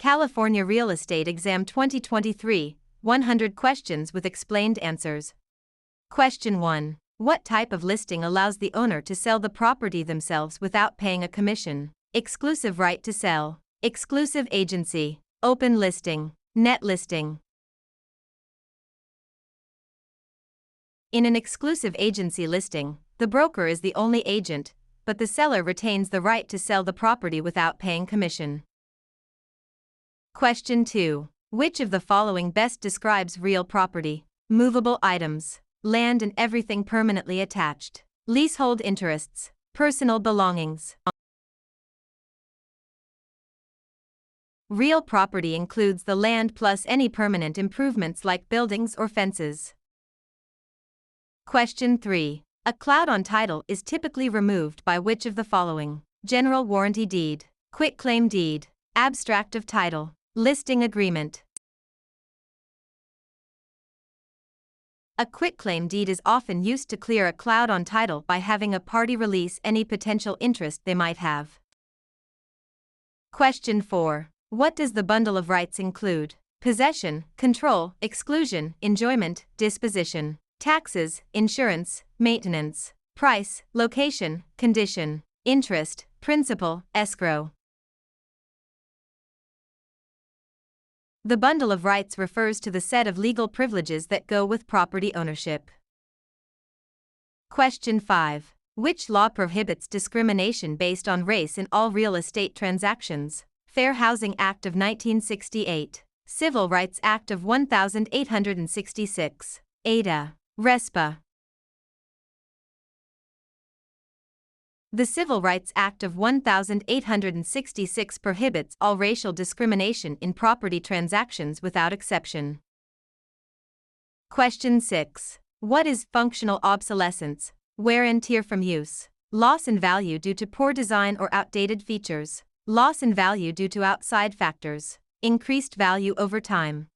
California Real Estate Exam 2023, 100 questions with explained answers. Question 1. What type of listing allows the owner to sell the property themselves without paying a commission? Exclusive right to sell, exclusive agency, open listing, net listing. In an exclusive agency listing, the broker is the only agent, but the seller retains the right to sell the property without paying commission. Question 2. Which of the following best describes real property? Movable items, land and everything permanently attached, leasehold interests, personal belongings. Real property includes the land plus any permanent improvements like buildings or fences. Question 3. A cloud on title is typically removed by which of the following? General warranty deed, quitclaim deed, abstract of title, listing agreement. A quitclaim deed is often used to clear a cloud on title by having a party release any potential interest they might have. Question 4. What does the bundle of rights include? Possession, control, exclusion, enjoyment, disposition, taxes, insurance, maintenance, price, location, condition, interest, principal, escrow. The bundle of rights refers to the set of legal privileges that go with property ownership. Question 5. Which law prohibits discrimination based on race in all real estate transactions? Fair Housing Act of 1968, Civil Rights Act of 1866, Ada, RESPA. The Civil Rights Act of 1866 prohibits all racial discrimination in property transactions without exception. Question 6. What is functional obsolescence? Wear and tear from use, loss in value due to poor design or outdated features, loss in value due to outside factors, increased value over time.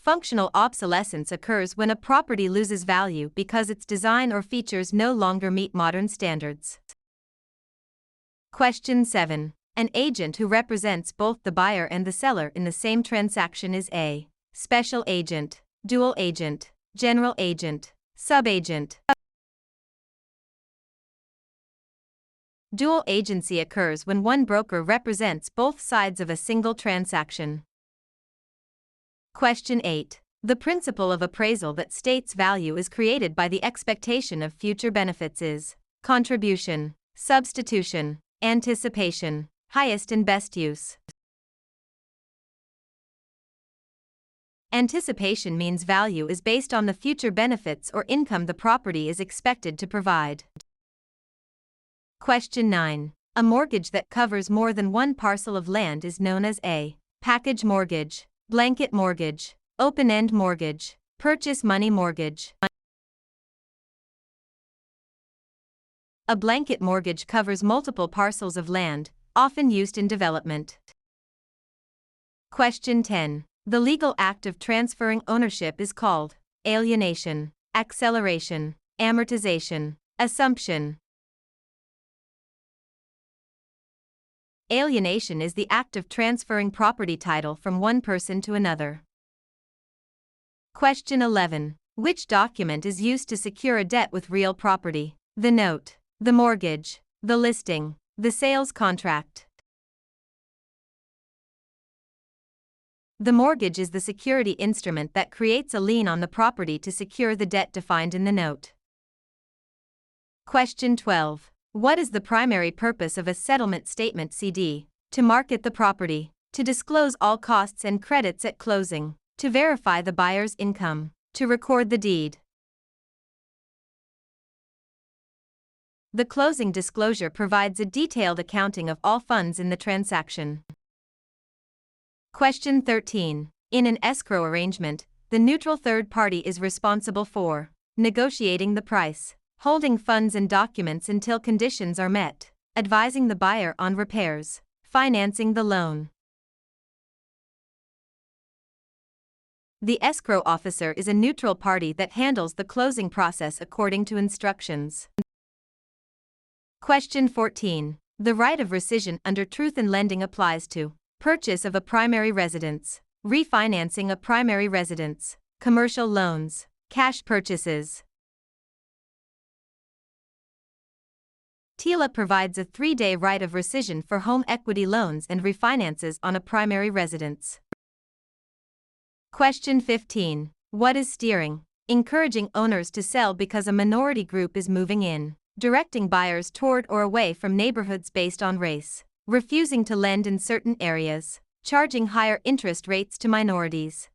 Functional obsolescence occurs when a property loses value because its design or features no longer meet modern standards. Question 7. An agent who represents both the buyer and the seller in the same transaction is a special agent, dual agent, general agent, subagent. Dual agency occurs when one broker represents both sides of a single transaction. Question 8. The principle of appraisal that states value is created by the expectation of future benefits is contribution, substitution, anticipation, highest and best use. Anticipation means value is based on the future benefits or income the property is expected to provide. Question 9. A mortgage that covers more than one parcel of land is known as a package mortgage, blanket mortgage, open-end mortgage, purchase money mortgage. A blanket mortgage covers multiple parcels of land, often used in development. Question 10. The legal act of transferring ownership is called alienation, acceleration, amortization, assumption. Alienation is the act of transferring property title from one person to another. Question 11. Which document is used to secure a debt with real property? The note, the mortgage, the listing, the sales contract. The mortgage is the security instrument that creates a lien on the property to secure the debt defined in the note. Question 12. What is the primary purpose of a settlement statement CD? To market the property, to disclose all costs and credits at closing, to verify the buyer's income, to record the deed. The closing disclosure provides a detailed accounting of all funds in the transaction. Question 13. In an escrow arrangement, the neutral third party is responsible for negotiating the price, holding funds and documents until conditions are met, advising the buyer on repairs, financing the loan. The escrow officer is a neutral party that handles the closing process according to instructions. Question 14. The right of rescission under truth in lending applies to purchase of a primary residence, refinancing a primary residence, commercial loans, cash purchases. TILA provides a 3-day right of rescission for home equity loans and refinances on a primary residence. Question 15. What is steering? Encouraging owners to sell because a minority group is moving in, directing buyers toward or away from neighborhoods based on race, refusing to lend in certain areas, charging higher interest rates to minorities.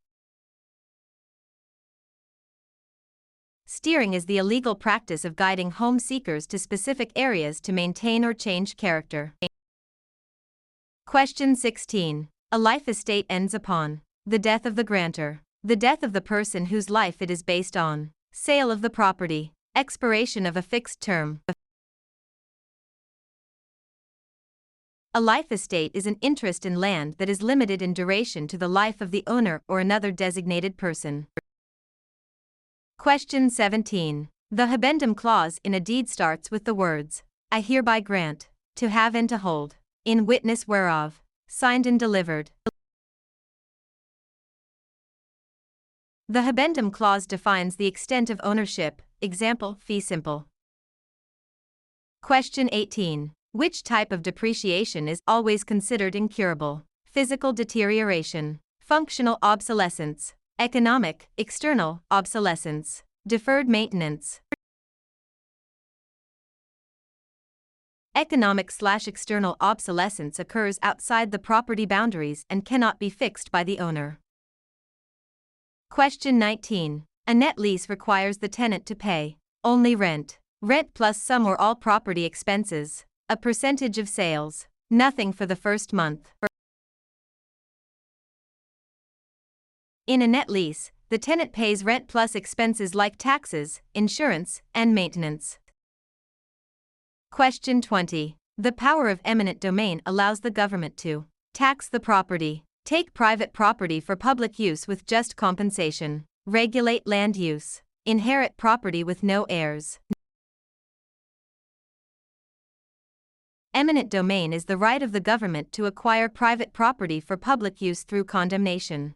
Steering is the illegal practice of guiding home seekers to specific areas to maintain or change character. Question 16. A life estate ends upon the death of the grantor, the death of the person whose life it is based on, sale of the property, expiration of a fixed term. A life estate is an interest in land that is limited in duration to the life of the owner or another designated person. Question 17. The habendum clause in a deed starts with the words, I hereby grant, to have and to hold, in witness whereof, signed and delivered. The habendum clause defines the extent of ownership, example, fee simple. Question 18. Which type of depreciation is always considered incurable? Physical deterioration, functional obsolescence, economic, external, obsolescence, deferred maintenance. Economic/external obsolescence occurs outside the property boundaries and cannot be fixed by the owner. Question 19. A net lease requires the tenant to pay only rent, rent plus some or all property expenses, a percentage of sales, nothing for the first month. In a net lease, the tenant pays rent plus expenses like taxes, insurance, and maintenance. Question 20. The power of eminent domain allows the government to tax the property, take private property for public use with just compensation, regulate land use, inherit property with no heirs. Eminent domain is the right of the government to acquire private property for public use through condemnation.